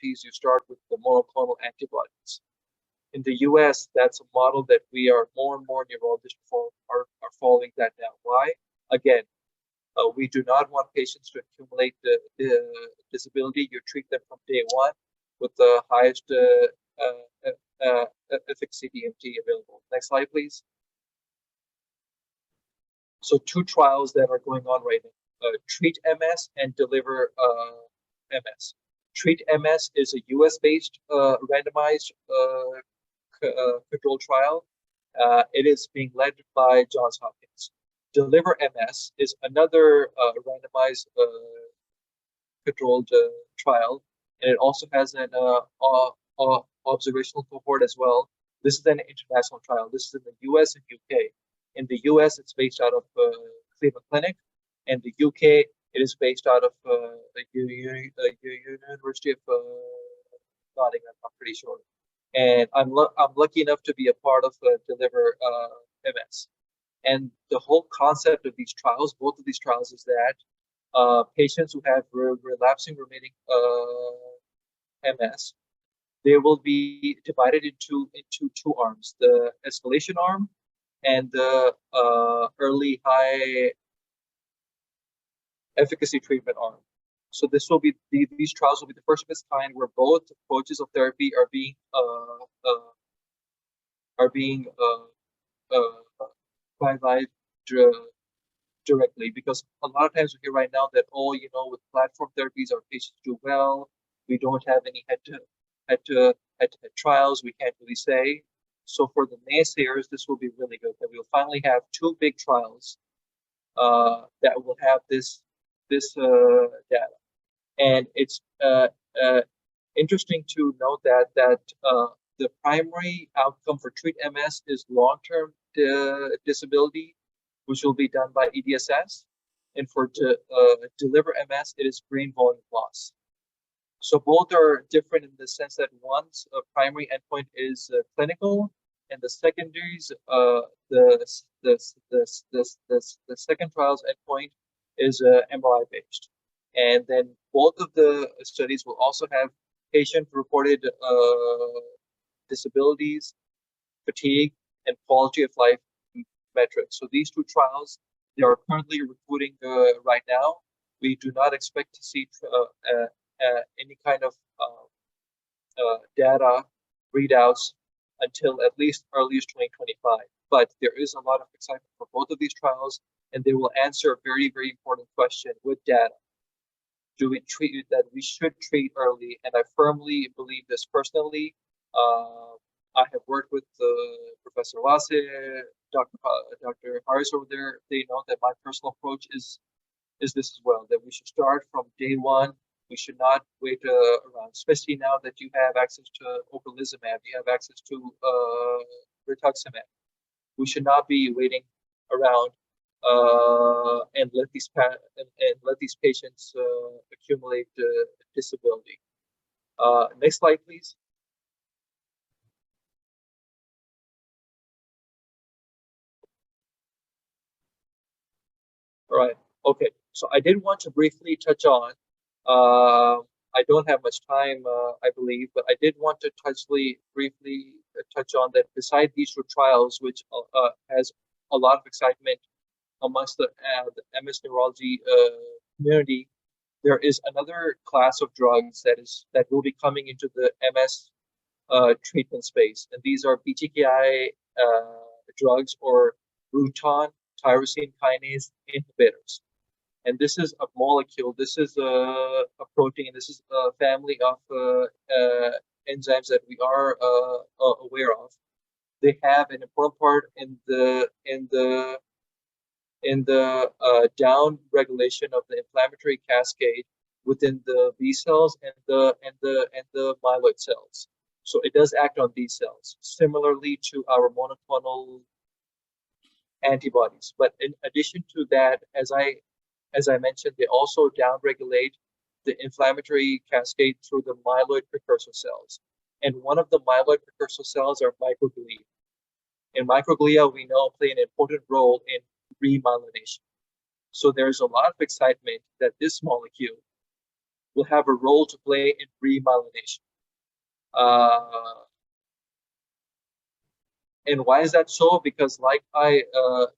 CDMTs, you start with the monoclonal antibodies. In the US, that's a model that we are more and more neurologists are following that now. Why? Again, we do not want patients to accumulate the disability. You treat them from day one with the highest efficacy DMT available. Next slide, please. So 2 trials that are going on right now, Treat MS and Deliver MS. Treat MS is a US-based randomized control trial. It is being led by Johns Hopkins. Deliver MS is another randomized controlled trial, and it also has an observational cohort as well. This is an international trial. This is in the US and UK. In the US, it's based out of Cleveland Clinic, and the UK, it is based out of the University of Nottingham, I'm pretty sure. And I'm lucky enough to be a part of Deliver MS. And the whole concept of these trials, both of these trials, is that patients who have relapsing remitting MS, they will be divided into 2 arms: the escalation arm and the early high efficacy treatment arm. So this will be these trials will be the first of its kind where both approaches of therapy are being applied directly, because a lot of times we hear right now that, oh, you know, with platform therapies our patients do well. We don't have any head-to-head trials. We can't really say. So for the naysayers, this will be really good that we'll finally have 2 big trials that will have this data. And it's interesting to note that the primary outcome for Treat MS is long-term disability, which will be done by EDSS, and for Deliver MS, it is brain volume loss. So both are different in the sense that one's primary endpoint is clinical, and the secondaries, the second trial's endpoint is MRI based. And then both of the studies will also have patient-reported disabilities, fatigue, and quality of life metrics. So these 2 trials, they are currently recruiting right now. We do not expect to see any kind of data readouts until at least earliest 2025. But there is a lot of excitement for both of these trials, and they will answer a very, very important question with data. Do we treat that we should treat early? And I firmly believe this personally. I have worked with Professor Wase, Dr. Harris over there. They know that my personal approach is this as well, that we should start from day one. We should not wait around, especially now that you have access to ocrelizumab, you have access to rituximab. We should not be waiting around and let these patients accumulate disability. Next slide, please. All right. Okay. So I did want to briefly touch on. I don't have much time, I believe, but I did want to briefly touch on that. Beside these 2 trials, which has a lot of excitement amongst the MS neurology community, there is another class of drugs that will be coming into the MS treatment space, and these are BTKI drugs, or Bruton tyrosine kinase inhibitors. And this is a molecule, this is a protein, this is a family of enzymes that we are aware of. They have an important part in the down regulation of the inflammatory cascade within the B cells and the myeloid cells. So it does act on these cells, similarly to our monoclonal antibodies. But in addition to that, as I mentioned, they also downregulate the inflammatory cascade through the myeloid precursor cells. And one of the myeloid precursor cells are microglia. And microglia, we know, play an important role in remyelination. So there's a lot of excitement that this molecule will have a role to play in remyelination. And why is that so? Because like I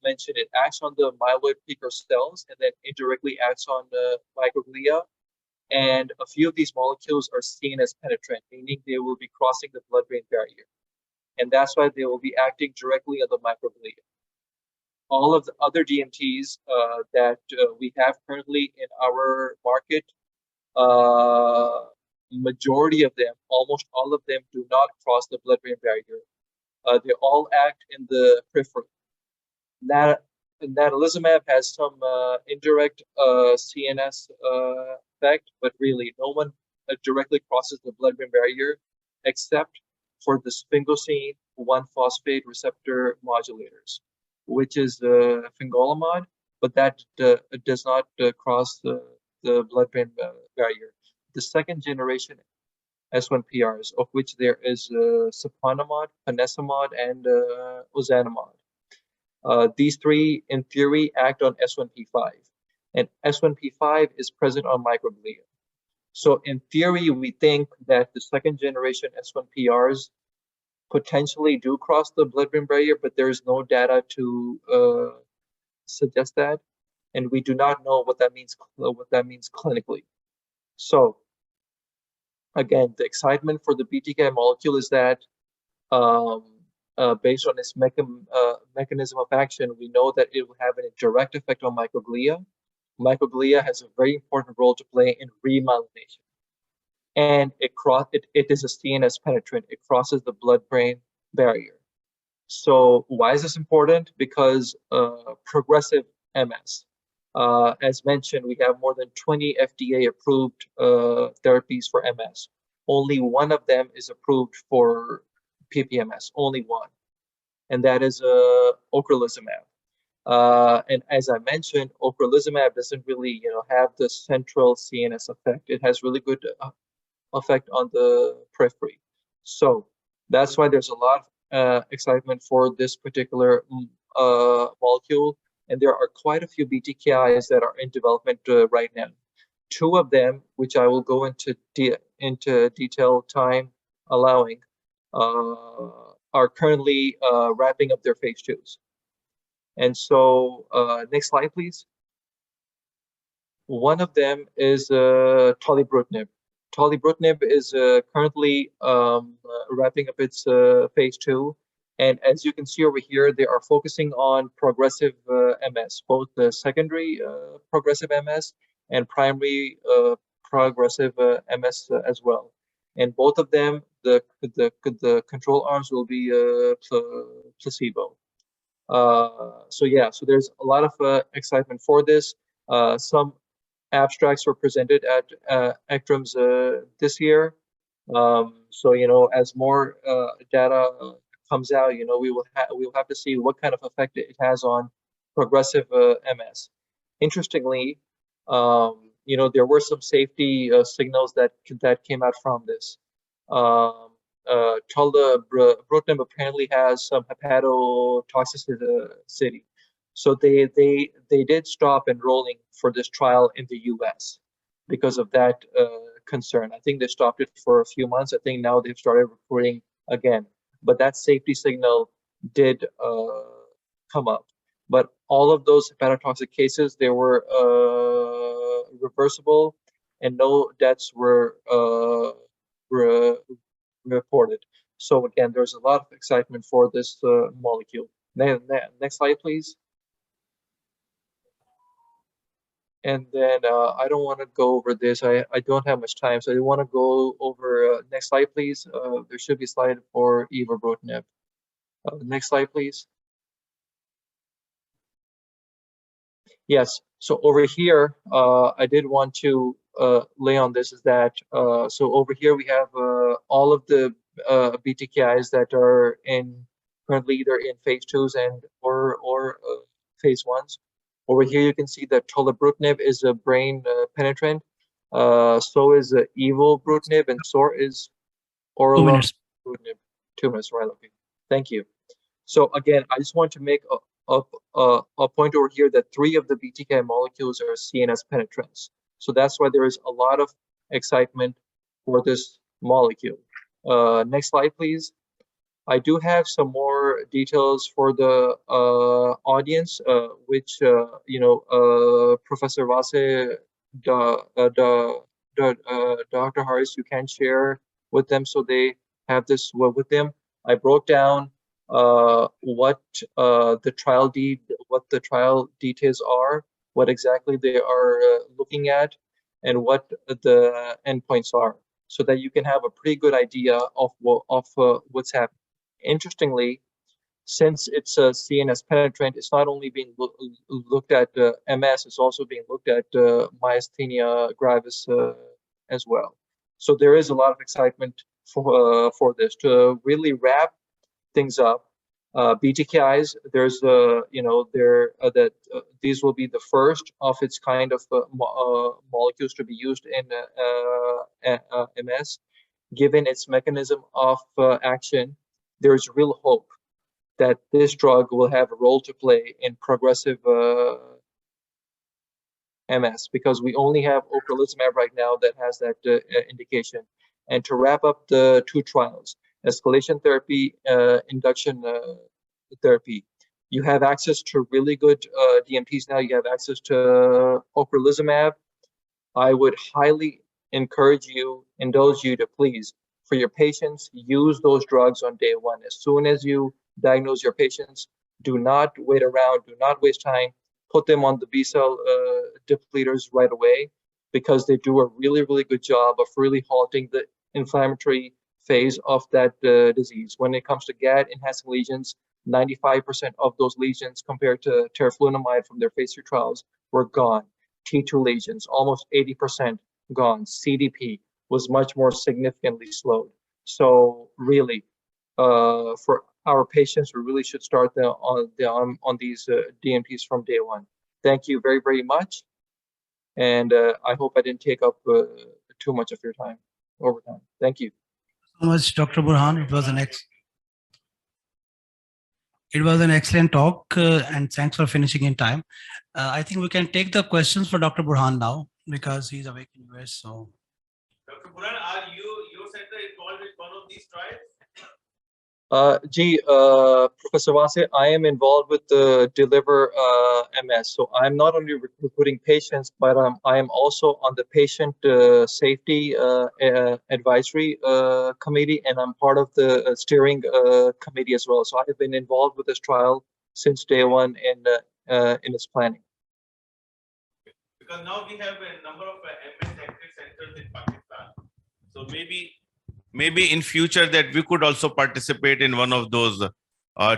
mentioned, it acts on the myeloid precursor cells and then indirectly acts on the microglia. And a few of these molecules are seen as penetrant, meaning they will be crossing the blood-brain barrier. And that's why they will be acting directly on the microglia. All of the other DMTs that we have currently in our market, majority of them, almost all of them, do not cross the blood-brain barrier. They all act in the periphery. Natalizumab has some indirect CNS effect, but really no one directly crosses the blood-brain barrier except for the sphingosine 1-phosphate receptor modulators, which is fingolimod, but that does not cross the blood-brain barrier. The second generation S1PRs, of which there is siponimod, ponesimod, and ozanimod. These three, in theory, act on S1P5, and S1P5 is present on microglia. So in theory, we think that the second generation S1PRs potentially do cross the blood-brain barrier, but there is no data to suggest that, and we do not know what that means clinically. So again, the excitement for the BTK molecule is that based on its mechanism of action, we know that it will have a direct effect on microglia. Microglia has a very important role to play in remyelination. And it is a CNS penetrant. It crosses the blood-brain barrier. So why is this important? Because progressive MS, as mentioned, we have more than 20 FDA-approved therapies for MS. Only one of them is approved for PPMS, only one, and that is ocrelizumab. And as I mentioned, ocrelizumab doesn't really, have the central CNS effect. It has really good effect on the periphery. So that's why there's a lot of excitement for this particular molecule. And there are quite a few BTKIs that are in development right now. Two of them, which I will go into detail time allowing, are currently wrapping up their phase 2s. And so next slide, please. One of them is tolebrutinib. Tolebrutinib is currently wrapping up its phase 2. And as you can see over here, they are focusing on progressive MS, both the secondary progressive MS and primary progressive MS as well. And both of them, the control arms will be placebo. So there's a lot of excitement for this. Some abstracts were presented at Paktrims this year. So as more data comes out, we will have to see what kind of effect it has on progressive MS. Interestingly, there were some safety signals that came out from this. Tolebrutinib apparently has some hepatotoxicity. So they did stop enrolling for this trial in the US because of that concern. I think they stopped it for a few months. I think now they've started recruiting again. But that safety signal did come up. But all of those hepatotoxic cases, they were reversible, and no deaths were reported. So again, there's a lot of excitement for this molecule. Next slide, please. And then I don't want to go over this. I don't have much time, so I want to go over next slide, please. There should be a slide for evobrutinib. Next slide, please. Yes, so over here, I did want to lay on this is that, so over here we have all of the BTKIs that are currently either in phase 2s and or phase 1s. Over here you can see that tolebrutinib is a brain penetrant, so is evobrutinib, and so is orelabrutinib. 2 minutes, right? Okay, thank you. So again, I just want to make a point over here that 3 of the BTK molecules are CNS penetrants. So that's why there is a lot of excitement for this molecule. Next slide, please. I do have some more details for the audience, which Professor Vase, Dr. Harris, you can share with them so they have this with them. I broke down what the trial details are, what exactly they are looking at, and what the endpoints are, so that you can have a pretty good idea of what's happening. Interestingly, since it's a CNS penetrant, it's not only being looked at MS, it's also being looked at myasthenia gravis as well. So there is a lot of excitement for this. To really wrap things up, BTKIs, there's these will be the first of its kind of molecules to be used in MS. Given its mechanism of action, there's real hope that this drug will have a role to play in progressive MS, because we only have ocrelizumab right now that has that indication. And to wrap up the two trials, escalation therapy, induction therapy, you have access to really good DMTs now. You have access to ocrelizumab. I would highly encourage you, indulge you to please, for your patients, use those drugs on day one. As soon as you diagnose your patients, do not wait around, do not waste time, put them on the B-cell depleters right away, because they do a really, really good job of really halting the inflammatory phase of that disease. When it comes to GAD-enhancing lesions, 95% of those lesions compared to teriflunomide from their phase 3 trials were gone. T2 lesions, almost 80% gone. CDP was much more significantly slowed. So really, for our patients, we really should start on these DMTs from day one. Thank you very, very much. And I hope I didn't take up too much of your time over time. Thank you. So much, Dr. Burhan. It was an excellent talk, and thanks for finishing in time. I think we can take the questions for Dr. Burhan now, because he's awake in US. So, Dr. Burhan, are your center involved with one of these trials? Professor Vase, I am involved with the Deliver MS. So I'm not only recruiting patients, but I am also on the patient safety advisory committee, and I'm part of the steering committee as well. So I have been involved with this trial since day one in its planning. Because now we have a number of MS active centers in Pakistan. So maybe in future that we could also participate in one of those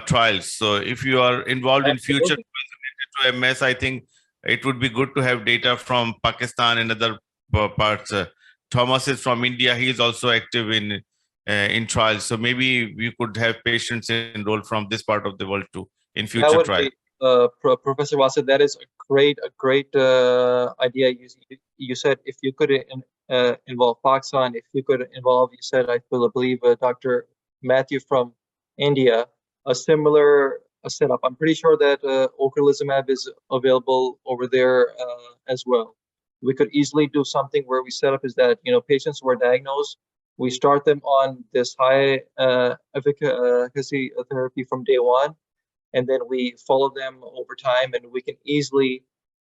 trials. So if you are involved in future trials related to MS, I think it would be good to have data from Pakistan and other parts. Thomas is from India. He is also active in trials. So maybe we could have patients enrolled from this part of the world too in future trials. Professor Vase, that is a great idea. You said if you could involve Pakistan, if you could involve, you said, I believe, Dr. Mathew from India, a similar setup. I'm pretty sure that ocrelizumab is available over there as well. We could easily do something where we set up is that, patients who are diagnosed, we start them on this high efficacy therapy from day one, and then we follow them over time, and we can easily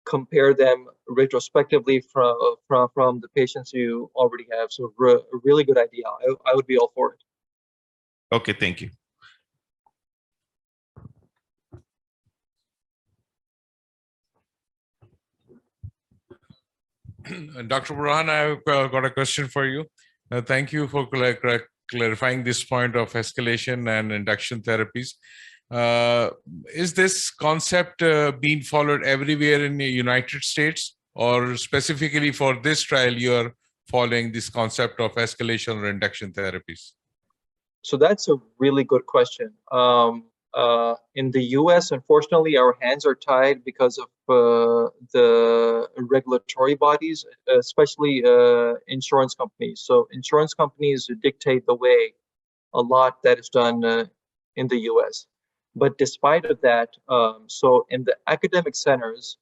compare them retrospectively from the patients you already have. So a really good idea. I would be all for it. Okay, thank you. Dr. Burhan, I've got a question for you. Thank you for clarifying this point of escalation and induction therapies. Is this concept being followed everywhere in the United States, or specifically for this trial, you are following this concept of escalation or induction therapies? So that's a really good question. In the US, unfortunately, our hands are tied because of the regulatory bodies, especially insurance companies. So insurance companies dictate the way a lot that is done in the US. But despite of that, so in the academic centers,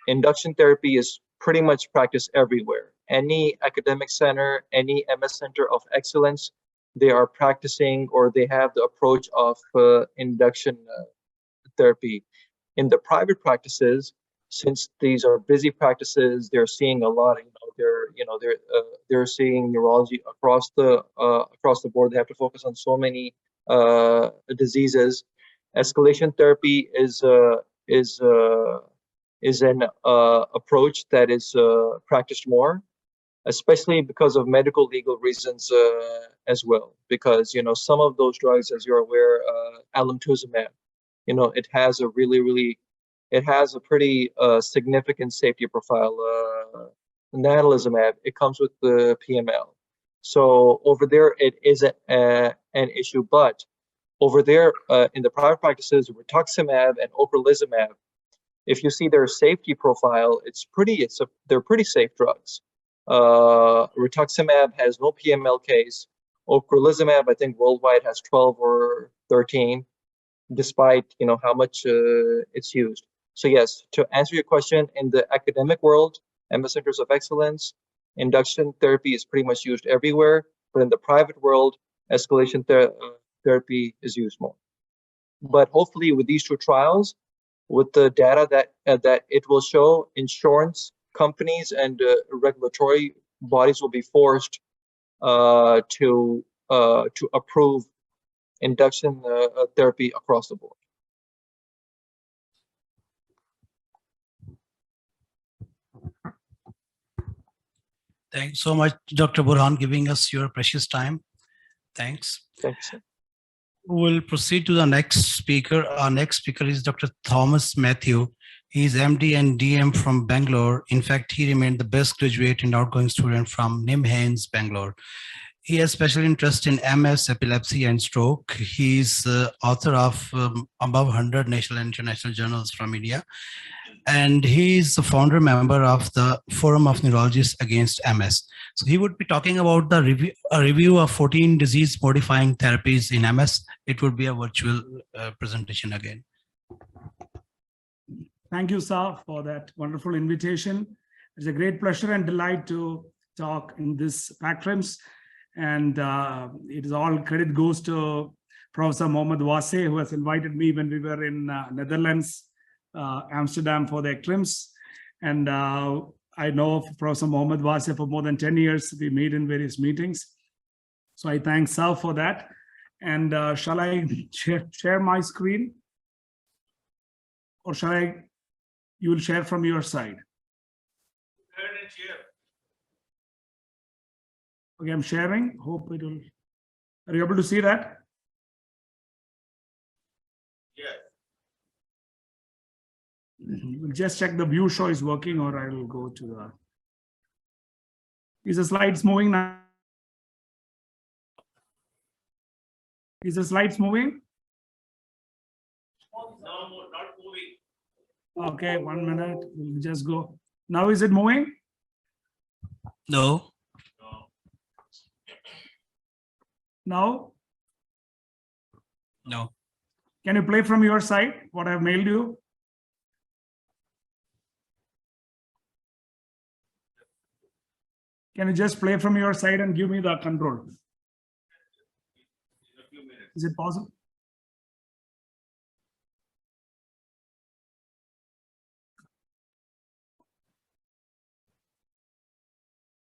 induction therapy is pretty much practiced everywhere. any academic center, any MS center of excellence, they are practicing or they have the approach of induction therapy. In the private practices, since these are busy practices, they're seeing a lot. They're seeing neurology across the board. They have to focus on so many diseases. Escalation therapy is an approach that is practiced more, especially because of medical legal reasons as well. Because some of those drugs, as you're aware, alemtuzumab, it has a pretty significant safety profile. Natalizumab, it comes with the PML. So over there, it is an issue. But over there in the private practices, rituximab and ocrelizumab, if you see their safety profile, they're pretty safe drugs. Rituximab has no PML case. Ocrelizumab, I think worldwide has 12 or 13, despite how much it's used. So yes, to answer your question, in the academic world, MS centers of excellence, induction therapy is pretty much used everywhere. But in the private world, escalation therapy is used more. But hopefully, with these two trials, with the data that it will show, insurance companies and regulatory bodies will be forced to approve induction therapy across the board. Thanks so much, Dr. Burhan, giving us your precious time. Thanks. Thanks. We'll proceed to the next speaker. Our next speaker is Dr. Thomas Mathew. He's MD and DM from Bangalore. In fact, he remained the best graduate and outgoing student from NIMHANS, Bangalore. He has special interest in MS, epilepsy, and stroke. He's author of above 100 national and international journals from India. And he's the founder member of the Forum of Neurologists Against MS. So he would be talking about the review of 14 disease-modifying therapies in MS. It would be a virtual presentation again. Thank you, sir, for that wonderful invitation. It's a great pleasure and delight to talk in this Paktrims. And it is all credit goes to Professor Mohammed Wase, who has invited me when we were in Netherlands, Amsterdam, for the Paktrims. And I know Professor Mohammed Wase for more than 10 years. We meet in various meetings. So I thank Sal for that. And shall I share my screen? Or you will share from your side? Okay, I'm sharing. Hope it will. Are you able to see that? Yes. We'll just check the view show is working, or I will go to the. Is the slides moving now? Is the slides moving? No, not moving. Okay, 1 minute. We'll just go. Now is it moving? No. Now? No. Can you play from your side what I've mailed you? Can you just play from your side and give me the control? In a few minutes. Is it possible?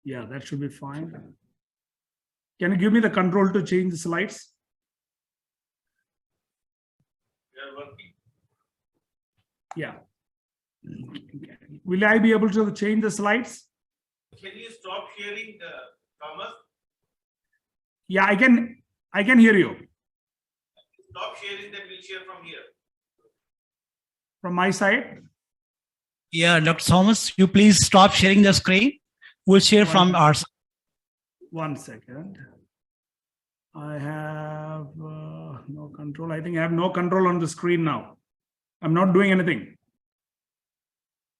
Yeah, that should be fine. Can you give me the control to change the slides? We are working. Yeah. Will I be able to change the slides? Can you stop sharing, Thomas? Yeah, I can hear you. Stop sharing, then we'll share from here. From my side? Yeah, Dr. Thomas, you please stop sharing the screen. We'll share from our side. 1 second. I have no control. I think I have no control on the screen now. I'm not doing anything.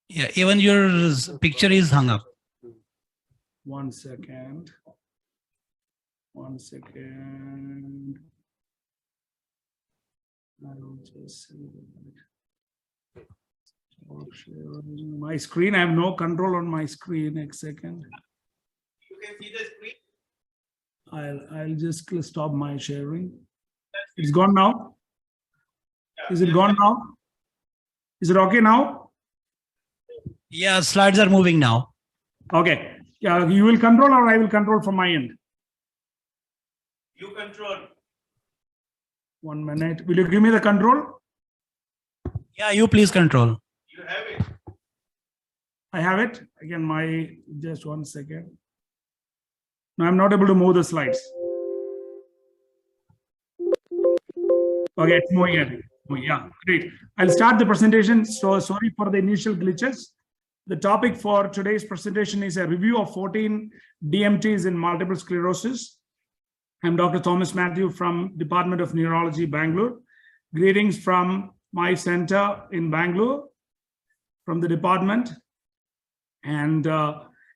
Yeah, even your picture is hung up. 1 second. 1 second. I will just see. My screen, I have no control on my screen. Next second. can see the screen? I'll just stop my sharing. It's gone now. Is it gone now? Is it okay now? Yeah, slides are moving now. Okay. Yeah, you will control or I will control from my end. You control. 1 minute. Will you give me the control? Yeah, you please control. You have it. I have it. Again, just 1 second. No, I'm not able to move the slides. Okay, it's moving it. Yeah, great. I'll start the presentation. So sorry for the initial glitches. The topic for today's presentation is a review of 14 DMTs in multiple sclerosis. I'm Dr. Thomas Mathew from Department of Neurology, Bangalore. Greetings from my center in Bangalore, from the department. And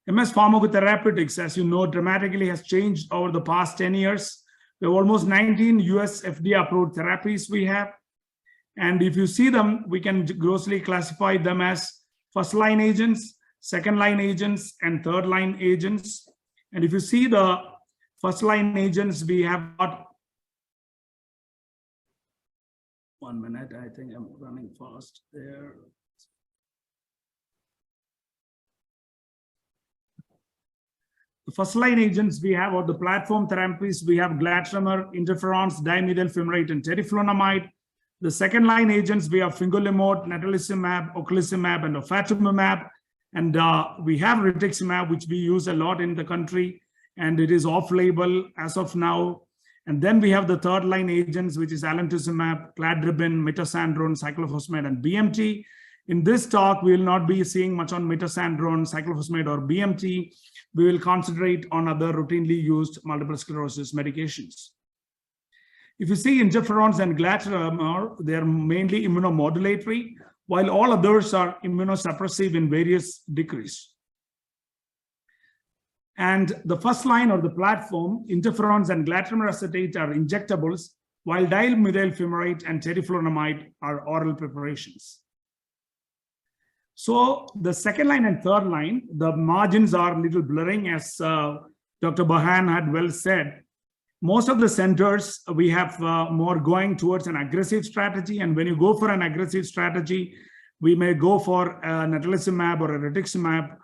MS Pharmacotherapeutics, as you know, dramatically has changed over the past 10 years. We have almost 19 US FDA approved therapies we have. And if you see them, we can grossly classify them as first-line agents, second-line agents, and third-line agents. And if you see the first-line agents, we have got 1 minute. I think I'm running fast there. The first-line agents we have, or the platform therapies, we have glatiramer, interferons, dimethyl fumarate, and teriflunomide. The second-line agents, we have fingolimod, natalizumab, ocrelizumab, and ofatumumab. And we have rituximab, which we use a lot in the country, and it is off-label as of now. And then we have the third-line agents, which is alemtuzumab, cladribine, mitoxantrone, cyclophosphamide, and BMT. In this talk, we will not be seeing much on mitoxantrone, cyclophosphamide, or BMT. We will concentrate on other routinely used multiple sclerosis medications. If you see interferons and glatiramer, they are mainly immunomodulatory, while all others are immunosuppressive in various degrees. And the first line or the platform, interferons and glatiramer acetate are injectables, while dimethyl fumarate and teriflunomide are oral preparations. So the second line and third line, the margins are a little blurring, as Dr. Burhan had well said. Most of the centers, we have more going towards an aggressive strategy. And when you go for an aggressive strategy, we may go for natalizumab or a rituximab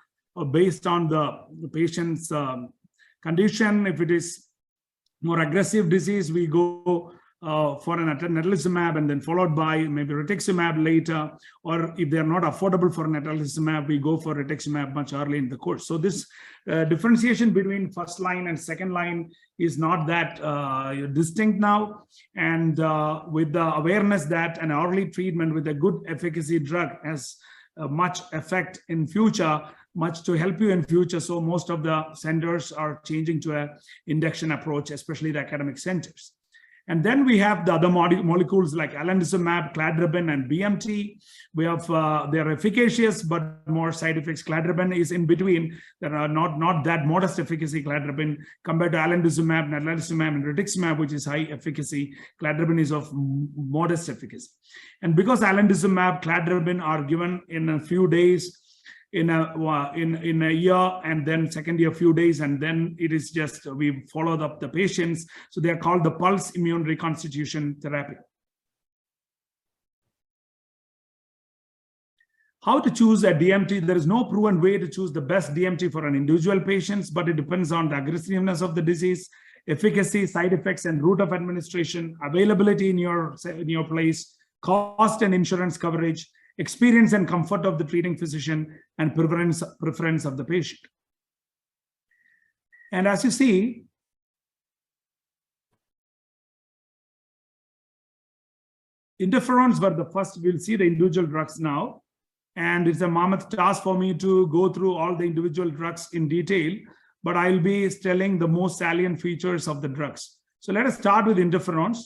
based on the patient's condition. If it is more aggressive disease, we go for an natalizumab and then followed by maybe rituximab later. Or if they're not affordable for natalizumab, we go for rituximab much early in the course. So this differentiation between first line and second line is not that distinct now. And with the awareness that an early treatment with a good efficacy drug has much effect in future, much to help you in future. So most of the centers are changing to an induction approach, especially the academic centers. And then we have the other molecules like alemtuzumab, cladribine, and BMT. We have they are efficacious, but more side effects. Cladribine is in between. There are not that modest efficacy cladribine compared to alemtuzumab, natalizumab, and rituximab, which is high efficacy. Cladribine is of modest efficacy. And because alemtuzumab, cladribine are given in a few days, in a year, and then second year few days, and then it is just we followed up the patients. So they are called the pulse immune reconstitution therapy. How to choose a DMT? There is no proven way to choose the best DMT for an individual patient, but it depends on the aggressiveness of the disease, efficacy, side effects, and route of administration, availability in your place, cost and insurance coverage, experience and comfort of the treating physician, and preference of the patient. And as you see, interferons were the first. We'll see the individual drugs now. And it's a mammoth task for me to go through all the individual drugs in detail, but I'll be telling the most salient features of the drugs. So let us start with interferons.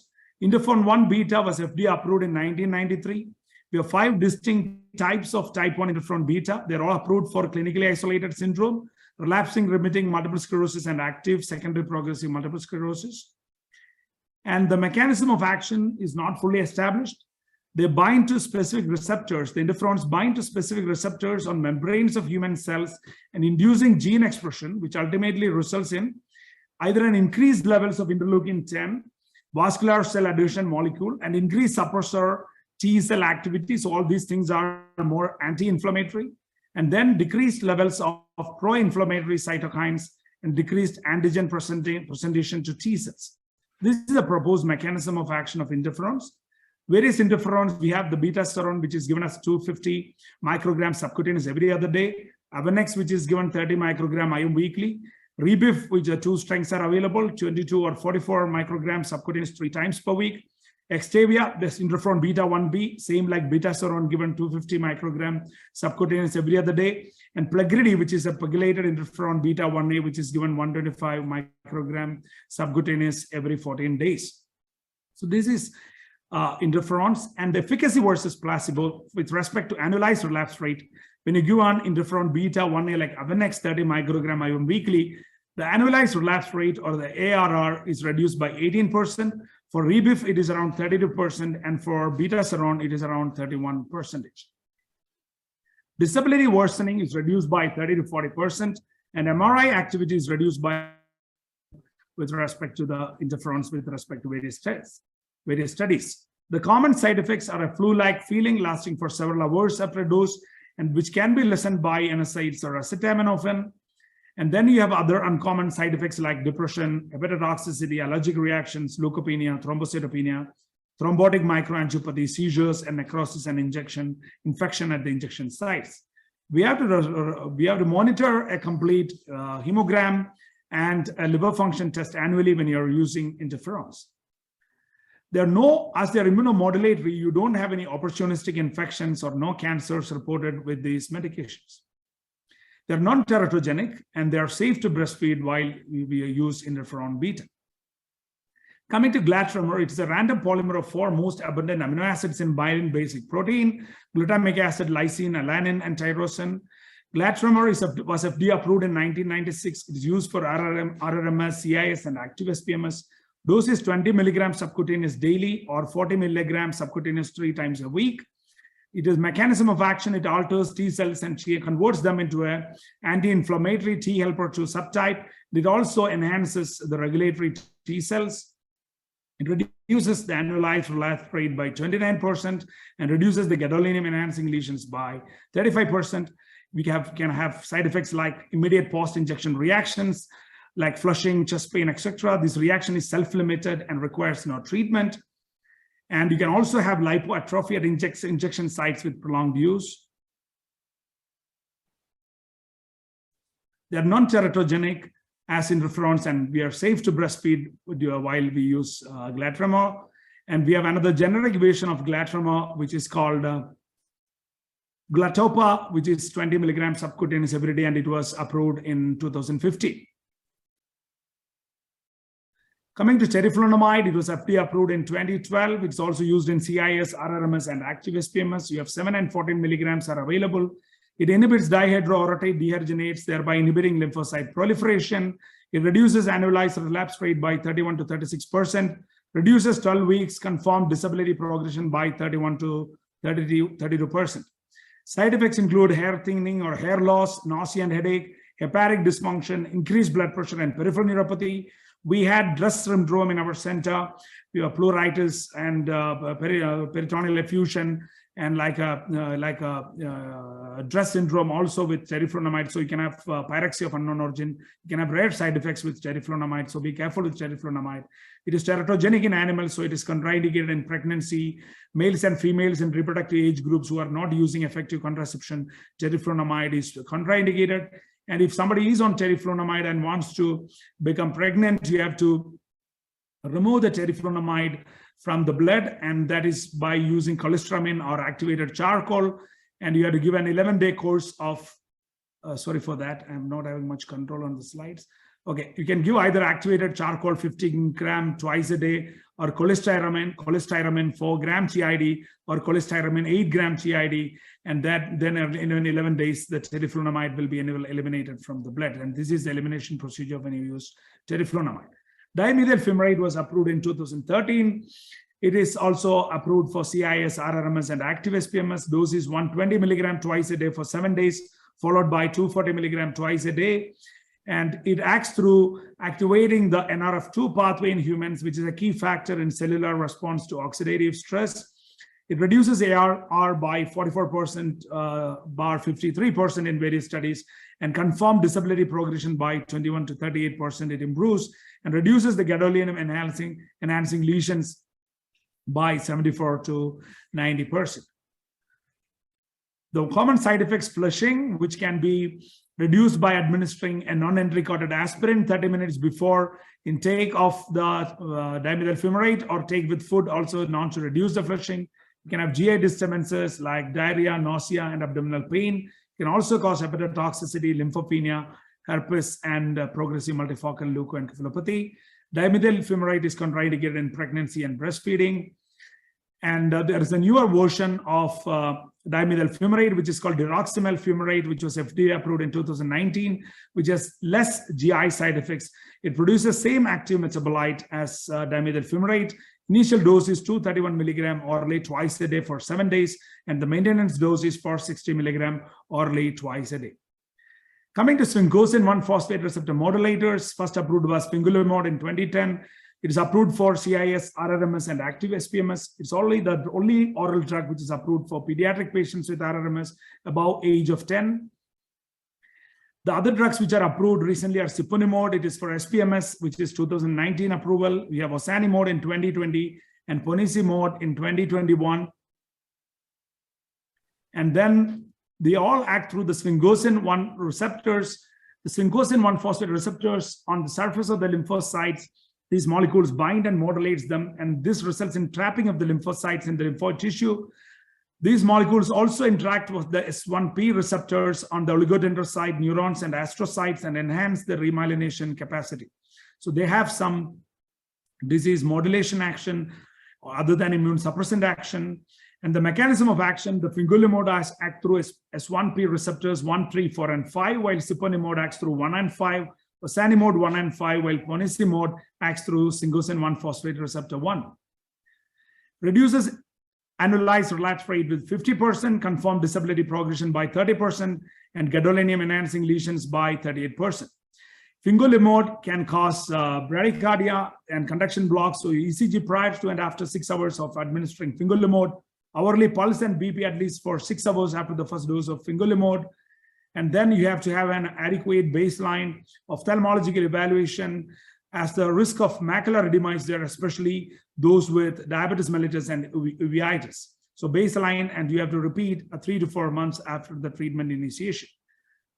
Interferon 1 beta was FDA approved in 1993. We have 5 distinct types of type 1 interferon beta. They're all approved for clinically isolated syndrome, relapsing remitting multiple sclerosis, and active secondary progressive multiple sclerosis. And the mechanism of action is not fully established. They bind to specific receptors. The interferons bind to specific receptors on membranes of human cells and inducing gene expression, which ultimately results in either an increased levels of interleukin-10, vascular cell adhesion molecule, and increased suppressor T cell activity. So all these things are more anti-inflammatory, and then decreased levels of pro-inflammatory cytokines and decreased antigen presentation to T cells. This is a proposed mechanism of action of interferons. Various interferons, we have the beta-sterone, which is given as 250 micrograms subcutaneous every other day. Avenex, which is given 30 microgram IM weekly. Rebif, which are 2 strengths are available, 22 or 44 micrograms subcutaneous 3 times per week. Extavia, this interferon beta-1b, same like beta-sterone, given 250 microgram subcutaneous every other day. And Plegridy, which is a pegylated interferon beta-1a, which is given 125 microgram subcutaneous every 14 days. So this is interferons, and the efficacy versus placebo with respect to annualized relapse rate. When you give on interferon beta-1a like Avenex 30 microgram IM weekly, the annualized relapse rate or the ARR is reduced by 18%. For Rebif, it is around 32%, and for beta-sterone, it is around 31%. Disability worsening is reduced by 30 to 40%, and MRI activity is reduced by with respect to the interferons with respect to various studies. The common side effects are a flu-like feeling lasting for several hours after a dose, and which can be lessened by NSAIDs or acetaminophen. And then you have other uncommon side effects like depression, hepatotoxicity, allergic reactions, leukopenia, thrombocytopenia, thrombotic microangiopathy, seizures, and necrosis and infection at the injection sites. We have to monitor a complete hemogram and a liver function test annually when you're using interferons. As they're immunomodulatory, you don't have any opportunistic infections or no cancers reported with these medications. They're non-teratogenic, and they're safe to breastfeed while we use interferon beta. Coming to glatiramer, it is a random polymer of 4 most abundant amino acids in myelin basic protein: glutamic acid, lysine, alanine, and tyrosine. Glatiramer was FDA approved in 1996. It is used for RRMS, CIS, and active SPMS. Dose is 20 milligrams subcutaneous daily or 40 milligrams subcutaneous 3 times a week. It is mechanism of action. It alters T cells and converts them into an anti-inflammatory T helper 2 subtype. It also enhances the regulatory T cells. It reduces the annualized relapse rate by 29% and reduces the gadolinium enhancing lesions by 35%. We can have side effects like immediate post-injection reactions, like flushing, chest pain, etc. This reaction is self-limited and requires no treatment. And you can also have lipoatrophy at injection sites with prolonged use. They are non-teratogenic as interferons, and we are safe to breastfeed while we use glatiramer. And we have another generic version of glatiramer, which is called Glatopa, which is 20 milligrams subcutaneous every day, and it was approved in 2015. Coming to teriflunomide, it was FDA approved in 2012. It's also used in CIS, RRMS, and active SPMS. You have 7 and 14 milligrams are available. It inhibits dihydroorotate dehydrogenases, thereby inhibiting lymphocyte proliferation. It reduces annualized relapse rate by 31 to 36%, reduces 12 weeks confirmed disability progression by 31 to 32%. Side effects include hair thinning or hair loss, nausea and headache, hepatic dysfunction, increased blood pressure, and peripheral neuropathy. We had DRESS syndrome in our center. We have pleuritis and peritoneal effusion, and like a DRESS syndrome also with teriflunomide. So you can have pyrexia of unknown origin. You can have rare side effects with teriflunomide. So be careful with teriflunomide. It is teratogenic in animals, so it is contraindicated in pregnancy. Males and females in reproductive age groups who are not using effective contraception, teriflunomide is contraindicated. And if somebody is on teriflunomide and wants to become pregnant, you have to remove the teriflunomide from the blood, and that is by using cholestyramine or activated charcoal. And you have to give an 11-day course of, sorry for that, I'm not having much control on the slides. Okay, you can give either activated charcoal 15 gram twice a day, or cholestyramine 4 gram TID, or cholestyramine 8 gram TID, and that then in 11 days, the teriflunomide will be eliminated from the blood. And this is the elimination procedure when you use teriflunomide. Dimethyl fumarate was approved in 2013, It is also approved for CIS, RRMS, and active SPMS. Dose is 120 milligram twice a day for 7 days, followed by 240 milligram twice a day. And it acts through activating the NRF2 pathway in humans, which is a key factor in cellular response to oxidative stress. It reduces ARR by 44%, bar 53% in various studies, and confirmed disability progression by 21 to 38%. It improves and reduces the gadolinium enhancing lesions by 74 to 90%. The common side effects: flushing, which can be reduced by administering a non-entry coated aspirin 30 minutes before intake of the dimethyl fumarate, or take with food, also known to reduce the flushing. You can have GI disturbances like diarrhea, nausea, and abdominal pain. It can also cause hepatotoxicity, lymphopenia, herpes, and progressive multifocal leukoencephalopathy. Dimethyl fumarate is contraindicated in pregnancy and breastfeeding. And there is a newer version of dimethyl fumarate, which is called deroximel fumarate, which was FDA approved in 2019, which has less GI side effects. It produces same active metabolite as dimethyl fumarate. Initial dose is 231 milligram orally twice a day for 7 days, and the maintenance dose is 460 milligram orally twice a day. Coming to sphingosine 1-phosphate receptor modulators, first approved was fingolimod in 2010. It is approved for CIS, RRMS, and active SPMS. It's only the only oral drug which is approved for pediatric patients with RRMS above age of 10. The other drugs which are approved recently are siponimod. It is for SPMS, which is 2019 approval. We have ozanimod in 2020 and ponesimod in 2021. And then they all act through the sphingosine 1 receptors. The sphingosine 1-phosphate receptors on the surface of the lymphocytes. These molecules bind and modulates them, and this results in trapping of the lymphocytes in the lymphoid tissue. These molecules also interact with the S1P receptors on the oligodendrocyte neurons and astrocytes and enhance the remyelination capacity. So they have some disease modulation action other than immune suppressant action. And the mechanism of action, the fingolimod act through S1P receptors 1, 3, 4, and 5, while siponimod acts through 1 and 5. Ozanimod 1 and 5, while ponesimod acts through sphingosine 1-phosphate receptor 1. Reduces annualized relapse rate with 50%, confirmed disability progression by 30%, and gadolinium enhancing lesions by 38%. Fingolimod can cause bradycardia and conduction blocks, so ECG prior to and after 6 hours of administering fingolimod, hourly pulse and BP at least for 6 hours after the first dose of fingolimod. And then you have to have an adequate baseline ophthalmological evaluation, as the risk of macular edema is there, especially those with diabetes mellitus and uveitis. So baseline, and you have to repeat 3 to 4 months after the treatment initiation.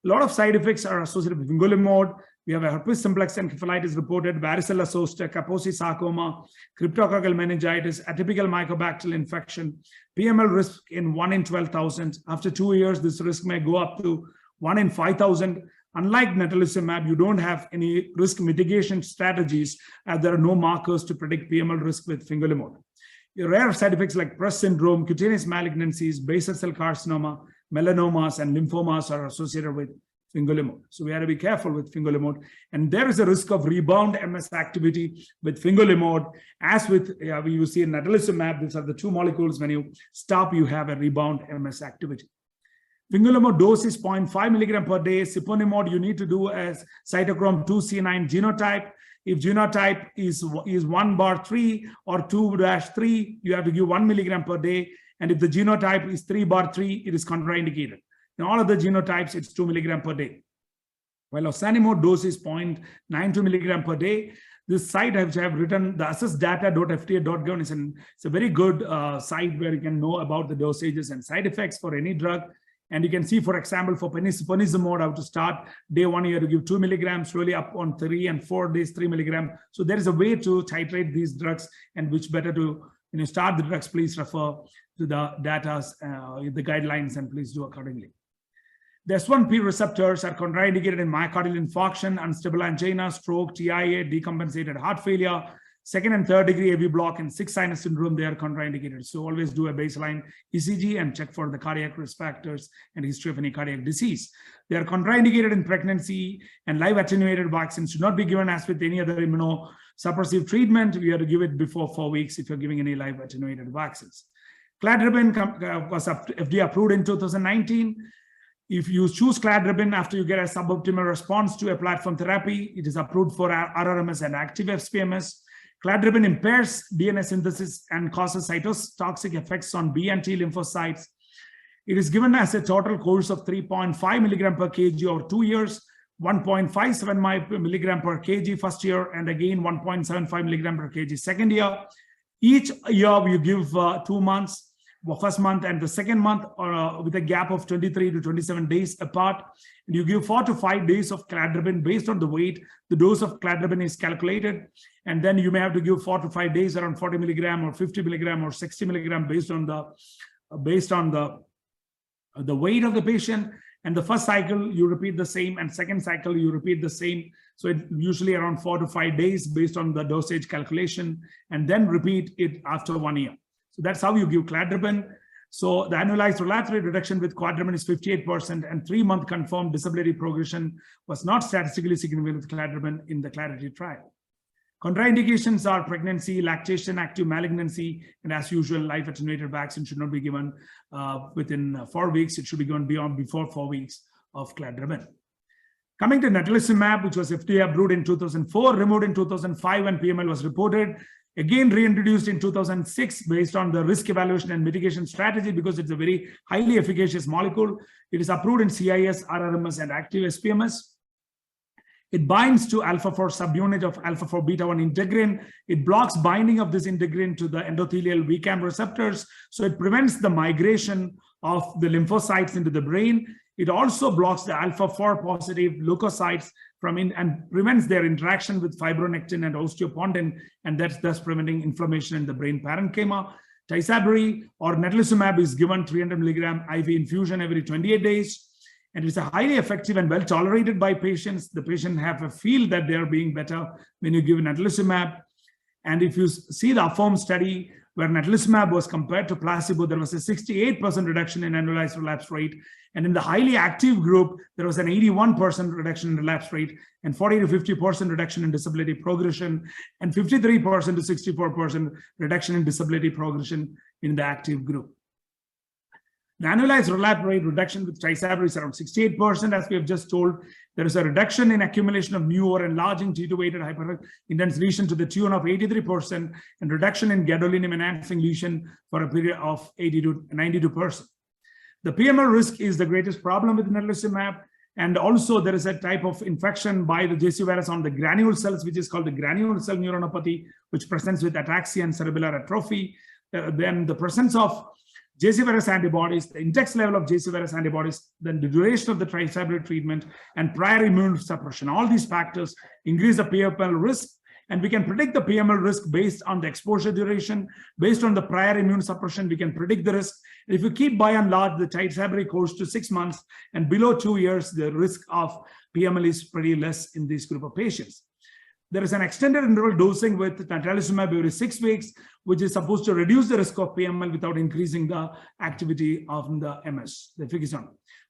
A lot of side effects are associated with fingolimod. We have a herpes simplex encephalitis reported, varicella zoster, Kaposi sarcoma, cryptococcal meningitis, atypical mycobacterial infection, PML risk in 1 in 12,000. After 2 years, this risk may go up to 1 in 5,000. Unlike natalizumab, you don't have any risk mitigation strategies, as there are no markers to predict PML risk with fingolimod. Rare side effects like Press syndrome, cutaneous malignancies, basal cell carcinoma, melanomas, and lymphomas are associated with fingolimod. So we have to be careful with fingolimod. And there is a risk of rebound MS activity with fingolimod, as with you see in natalizumab. These are the two molecules. When you stop, you have a rebound MS activity. Fingolimod dose is 0.5 milligram per day. Siponimod, you need to do as cytochrome 2C9 genotype. If genotype is 1/3 or 2-3, you have to give 1 milligram per day. And if the genotype is 3/3, it is contraindicated. In all other genotypes, it's 2 milligram per day. While ozanimod dose is 0.92 milligram per day. This site I have written, the assessdata.fda.gov, it's a very good site where you can know about the dosages and side effects for any drug. And you can see, for example, for ponesimod, how to start day 1, you have to give 2 milligrams, slowly up on 3 and 4 days, 3 milligram. So there is a way to titrate these drugs, and which better to start the drugs. Please refer to the data, the guidelines, and please do accordingly. The S1P receptors are contraindicated in myocardial infarction, unstable angina, stroke, TIA, decompensated heart failure, second and third degree AV block and 6 sinus syndrome, they are contraindicated. So always do a baseline ECG and check for the cardiac risk factors and history of any cardiac disease. They are contraindicated in pregnancy, and live attenuated vaccines should not be given as with any other immunosuppressive treatment. We have to give it before 4 weeks if you're giving any live attenuated vaccines. Cladribine was FDA approved in 2019. If you choose cladribine after you get a suboptimal response to a platform therapy, it is approved for RRMS and active SPMS. Cladribine impairs DNA synthesis and causes cytotoxic effects on B and T lymphocytes. It is given as a total course of 3.5 milligram per kg over 2 years, 1.57 milligram per kg first year, and again 1.75 milligram per kg second year. Each year you give 2 months, first month and the second month, with a gap of 23 to 27 days apart. And you give 4 to 5 days of cladribine based on the weight. The dose of cladribine is calculated. And then you may have to give 4 to 5 days around 40 milligram or 50 milligram or 60 milligram based on the weight of the patient. And the first cycle you repeat the same, and second cycle you repeat the same. So it usually around 4 to 5 days based on the dosage calculation, and then repeat it after 1 year. So that's how you give cladribine. So the annualized relapse rate reduction with cladribine is 58%, and 3-month confirmed disability progression was not statistically significant with cladribine in the Clarity trial. Contraindications are pregnancy, lactation, active malignancy, and as usual, live attenuated vaccine should not be given within 4 weeks. It should be given before 4 weeks of cladribine. Coming to natalizumab, which was FDA approved in 2004, removed in 2005 when PML was reported. Again, reintroduced in 2006 based on the risk evaluation and mitigation strategy because it's a very highly efficacious molecule. It is approved in CIS, RRMS, and active SPMS. It binds to alpha-4 subunit of alpha-4 beta-1 integrin. It blocks binding of this integrin to the endothelial VCAM receptors. So it prevents the migration of the lymphocytes into the brain. It also blocks the alpha-4 positive leukocytes and prevents their interaction with fibronectin and osteopontin, and that's thus preventing inflammation in the brain parenchyma. Tysabri or natalizumab is given 300 milligram IV infusion every 28 days. And it's a highly effective and well tolerated by patients. The patient have a feel that they are being better when you give natalizumab. And if you see the AFFIRM study where natalizumab was compared to placebo, there was a 68% reduction in annualized relapse rate. And in the highly active group, there was an 81% reduction in relapse rate and 40 to 50% reduction in disability progression and 53% to 64% reduction in disability progression in the active group. The annualized relapse rate reduction with Tysabri is around 68%. As we have just told, there is a reduction in accumulation of new or enlarging T2-weighted hyperintense lesion to the tune of 83% and reduction in gadolinium enhancing lesion for a period of 80 to 92%. The PML risk is the greatest problem with natalizumab. And also there is a type of infection by the JC virus on the granule cells, which is called the granule cell neuronopathy, which presents with ataxia and cerebellar atrophy. Then the presence of JC virus antibodies, the index level of JC virus antibodies, then the duration of the Tysabri treatment, and prior immune suppression. All these factors increase the PML risk, and we can predict the PML risk based on the exposure duration. Based on the prior immune suppression, we can predict the risk. If you keep by and large the Tysabri course to 6 months and below 2 years, the risk of PML is pretty less in this group of patients. There is an extended interval dosing with natalizumab every 6 weeks, which is supposed to reduce the risk of PML without increasing the activity of the MS, the efficacy.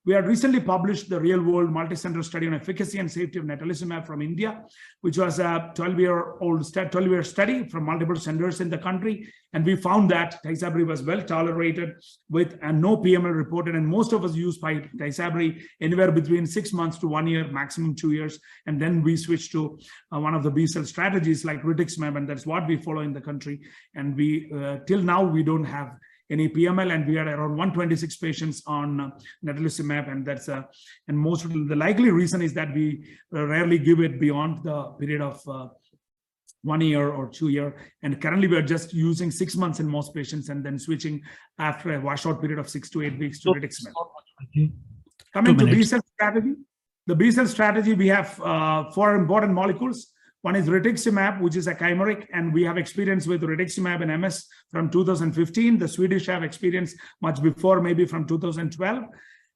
We had recently published the real-world multi-center study on efficacy and safety of natalizumab from India, which was a 12-year study from multiple centers in the country. And we found that Tysabri was well tolerated with no PML reported. And most of us use Tysabri anywhere between 6 months to 1 year, maximum 2 years. And then we switched to one of the B-cell strategies like rituximab, and that's what we follow in the country. And we till now, we don't have any PML, and we had around 126 patients on natalizumab, and that's and most of the likely reason is that we rarely give it beyond the period of 1 year or 2 years, and currently we are just using 6 months in most patients, and then switching after a washout period of 6 to 8 weeks to rituximab. Coming to B-cell strategy, the B-cell strategy, we have 4 important molecules. One is rituximab, which is a chimeric, and we have experience with rituximab and MS from 2015. The Swedish have experience much before, maybe from 2012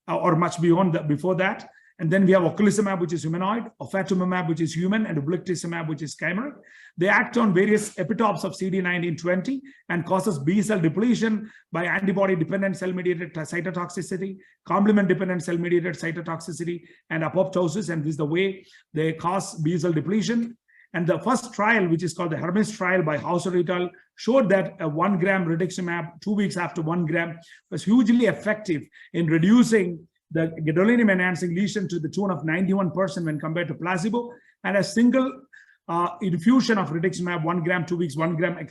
or much beyond that, before that. And then we have ocrelizumab, which is humanoid, ofatumumab, which is human, and ublituximab, which is chimeric. They act on various epitopes of CD19-20 and causes B cell depletion by antibody-dependent cell-mediated cytotoxicity, complement-dependent cell-mediated cytotoxicity, and apoptosis. And this is the way they cause B cell depletion. And the first trial, which is called the Hermes trial by Hauser et al., showed that a 1 gram rituximab 2 weeks after 1 gram was hugely effective in reducing the gadolinium enhancing lesion to the tune of 91% when compared to placebo. And a single infusion of rituximab 1 gram 2 weeks, 1 gram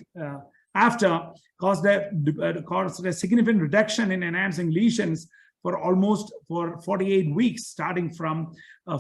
after caused a significant reduction in enhancing lesions for 48 weeks, starting from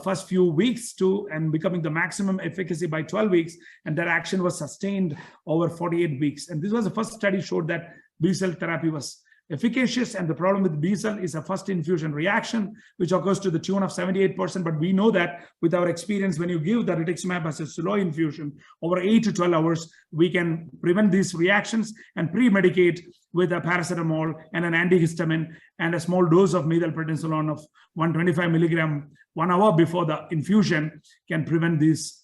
first few weeks and becoming the maximum efficacy by 12 weeks. And that action was sustained over 48 weeks. And this was the first study showed that B cell therapy was efficacious. And the problem with B cell is a first infusion reaction, which occurs to the tune of 78%. But we know that with our experience, when you give the rituximab as a slow infusion over 8 to 12 hours, we can prevent these reactions and pre-medicate with a paracetamol and an antihistamine and a small dose of methylprednisolone of 125 milligram 1 hour before the infusion can prevent these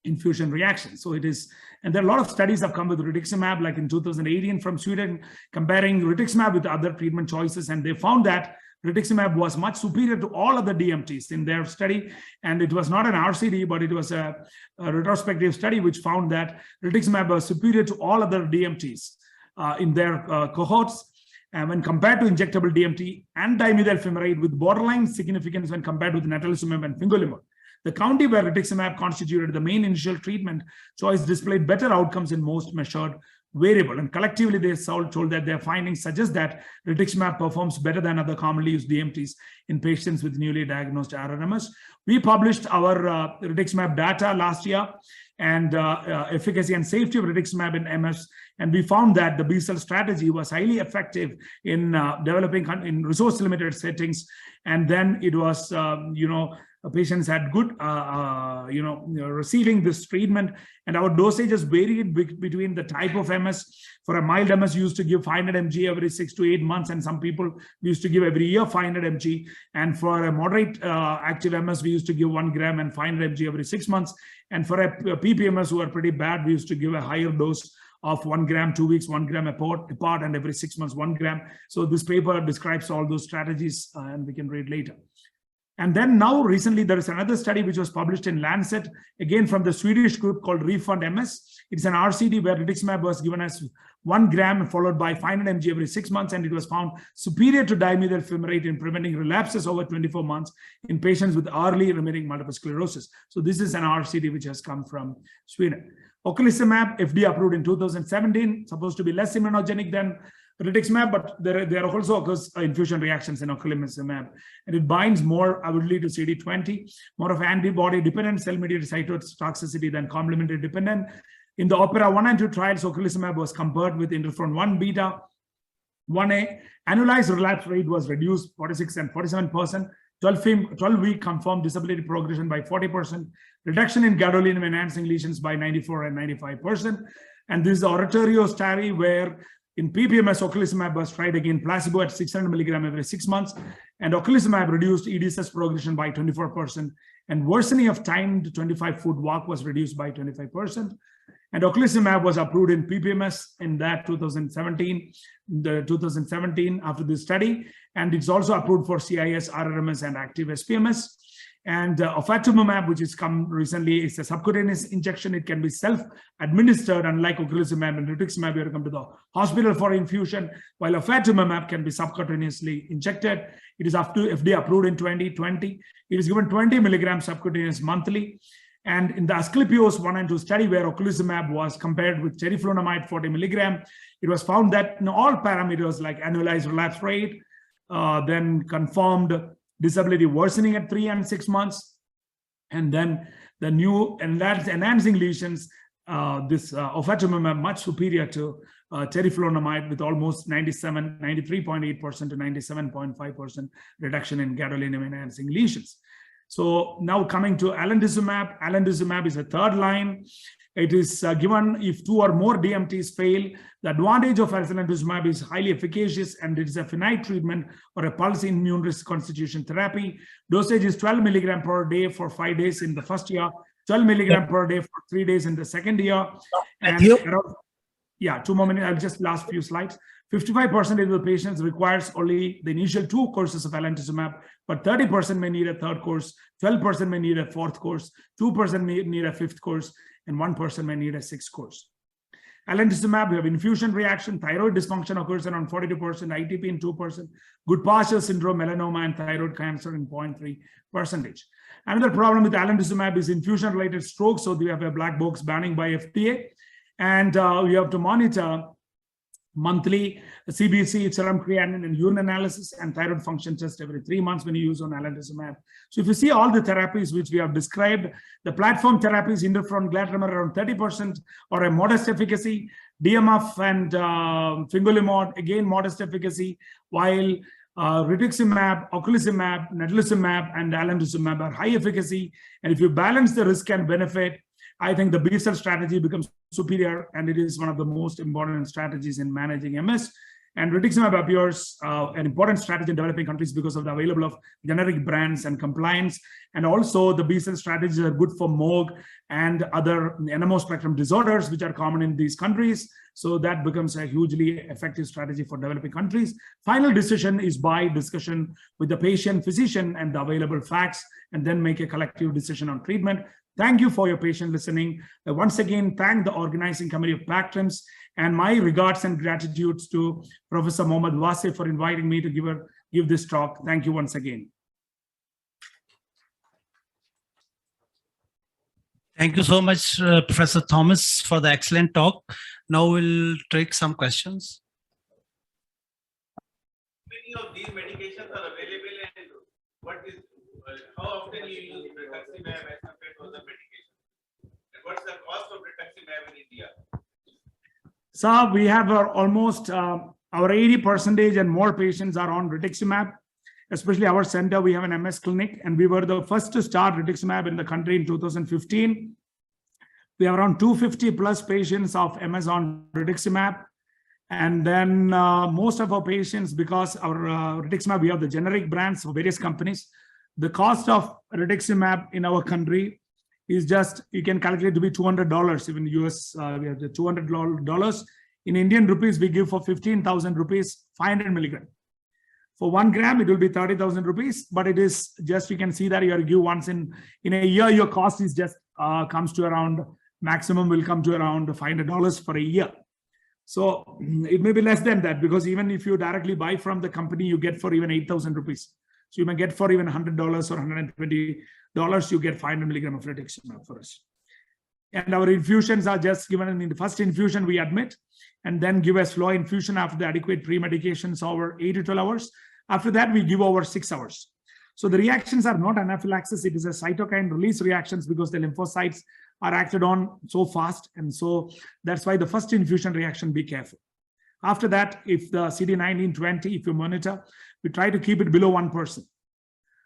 infusion reactions. So it is, and there are a lot of studies have come with rituximab, like in 2018 from Sweden, comparing rituximab with other treatment choices, and they found that rituximab was much superior to all other DMTs in their study. And it was not an RCD, but it was a retrospective study which found that rituximab was superior to all other DMTs in their cohorts. And when compared to injectable DMT and dimethyl fumarate, with borderline significance when compared with natalizumab and fingolimod. The county where rituximab constituted the main initial treatment choice displayed better outcomes in most measured variable. And collectively, they told that their findings suggest that rituximab performs better than other commonly used DMTs in patients with newly diagnosed RRMS. We published our rituximab data last year and efficacy and safety of rituximab in MS. And we found that the B cell strategy was highly effective in developing in resource-limited settings. And then it was, patients had good, receiving this treatment, and our dosages varied between the type of MS. For a mild MS, we used to give 500 mg every 6 to 8 months, and some people we used to give every year 500 mg. And for a moderate active MS, we used to give 1 gram and 500 mg every 6 months. And for a PPMS who are pretty bad, we used to give a higher dose of 1 gram 2 weeks, 1 gram apart, and every 6 months 1 gram. So this paper describes all those strategies, and we can read later. And then now recently there is another study which was published in Lancet, again from the Swedish group called Refund MS. It's an RCD where rituximab was given as 1 gram followed by 500 mg every 6 months, and it was found superior to dimethyl fumarate in preventing relapses over 24 months in patients with early remitting multiple sclerosis. So this is an RCD which has come from Sweden. Ocrelizumab, FDA approved in 2017, supposed to be less immunogenic than rituximab, but there also occurs infusion reactions in ocrelizumab, and it binds more avidly to CD20, more of antibody-dependent cell-mediated cytotoxicity than complementary-dependent. In the OPERA 1 and 2 trials, ocrelizumab was compared with interferon 1 beta 1A. Annualized relapse rate was reduced 46 and 47%. 12-week confirmed disability progression by 40%, reduction in gadolinium enhancing lesions by 94 and 95%. And this is the oratorio study where in PPMS, ocrelizumab was tried again, placebo at 600 milligram every 6 months, and ocrelizumab reduced EDSS progression by 24%, and worsening of time to 25-foot walk was reduced by 25%. And ocrelizumab was approved in PPMS in that 2017 after this study, and it's also approved for CIS, RRMS, and active SPMS. And ofatumumab, which has come recently, is a subcutaneous injection. It can be self-administered, unlike ocrelizumab and rituximab, you have to come to the hospital for infusion, while ofatumumab can be subcutaneously injected. It is up to FDA approved in 2020. It is given 20 milligrams subcutaneous monthly. And in the Asclepios 1 and 2 study, where ocrelizumab was compared with teriflunomide 40 milligram, it was found that in all parameters like annualized relapse rate, then confirmed disability worsening at 3 and 6 months, and then the new enhancing lesions, ofatumumab much superior to teriflunomide with almost 93.8% to 97.5% reduction in gadolinium enhancing lesions. So now coming to alemtuzumab. Alemtuzumab is a third line. It is given if 2 or more DMTs fail. The advantage of alemtuzumab is highly efficacious, and it is a finite treatment or a pulse immune reconstitution therapy. Dosage is 12 milligram per day for 5 days in the first year, 12 milligram per day for 3 days in the second year. And around, yeah, 2 more minutes. I'll just last few slides. 55% of the patients requires only the initial 2 courses of alemtuzumab, but 30% may need a third course, 12% may need a fourth course, 2% may need a fifth course, and 1% may need a sixth course. Alemtuzumab, we have infusion reaction, thyroid dysfunction occurs around 42%, ITP in 2%, Goodpasture syndrome, melanoma, and thyroid cancer in 0.3%. Another problem with alemtuzumab is infusion-related stroke. So we have a black box banning by FDA, and we have to monitor monthly CBC, serum creatinine, and urine analysis, and thyroid function test every 3 months when you use on alemtuzumab. So if you see all the therapies which we have described, the platform therapies, interferon glatiramer around 30% or a modest efficacy, DMF and fingolimod, again modest efficacy, while rituximab, ocrelizumab, natalizumab, and alemtuzumab are high efficacy. And if you balance the risk and benefit, I think the B-cell strategy becomes superior, and it is one of the most important strategies in managing MS. And rituximab appears an important strategy in developing countries because of the available of generic brands and compliance. And also the B-cell strategies are good for MOG and other NMO spectrum disorders, which are common in these countries. So that becomes a hugely effective strategy for developing countries. Final decision is by discussion with the patient, physician, and the available facts, and then make a collective decision on treatment. Thank you for your patient listening. I once again thank the organizing committee of Paktrims, and my regards and gratitudes to Professor Mohammad Wasif for inviting me to give this talk. Thank you once again. Thank you so much, Professor Thomas, for the excellent talk. Now we'll take some questions. Many of these medications are available, and what is how often you use rituximab as compared to other medications? And what's the cost of rituximab in India? So we have almost our 80% and more patients are on rituximab. Especially our center, we have an MS clinic, and we were the first to start rituximab in the country in 2015. We have around 250 plus patients of MS on rituximab. And then most of our patients, because our rituximab, we have the generic brands for various companies. The cost of rituximab in our country is just, you can calculate to be $200. Even US, we have the $200. In Indian rupees, we give for 15,000 rupees, 500 milligram. For 1 gram, it will be 30,000 rupees, but it is just, you can see that you give once in a year, your cost is just comes to around, maximum will come to around $500 for a year. So it may be less than that, because even if you directly buy from the company, you get for even 8,000 rupees. So you may get for even $100 or $120, you get 500 milligram of rituximab for us. And our infusions are just given in the first infusion, we admit, and then give a slow infusion after the adequate pre-medications over 8 to 12 hours. After that, we give over 6 hours. So the reactions are not anaphylaxis. It is a cytokine release reactions because the lymphocytes are acted on so fast. And so that's why the first infusion reaction, be careful. After that, if the CD19-20, if you monitor, we try to keep it below 1%.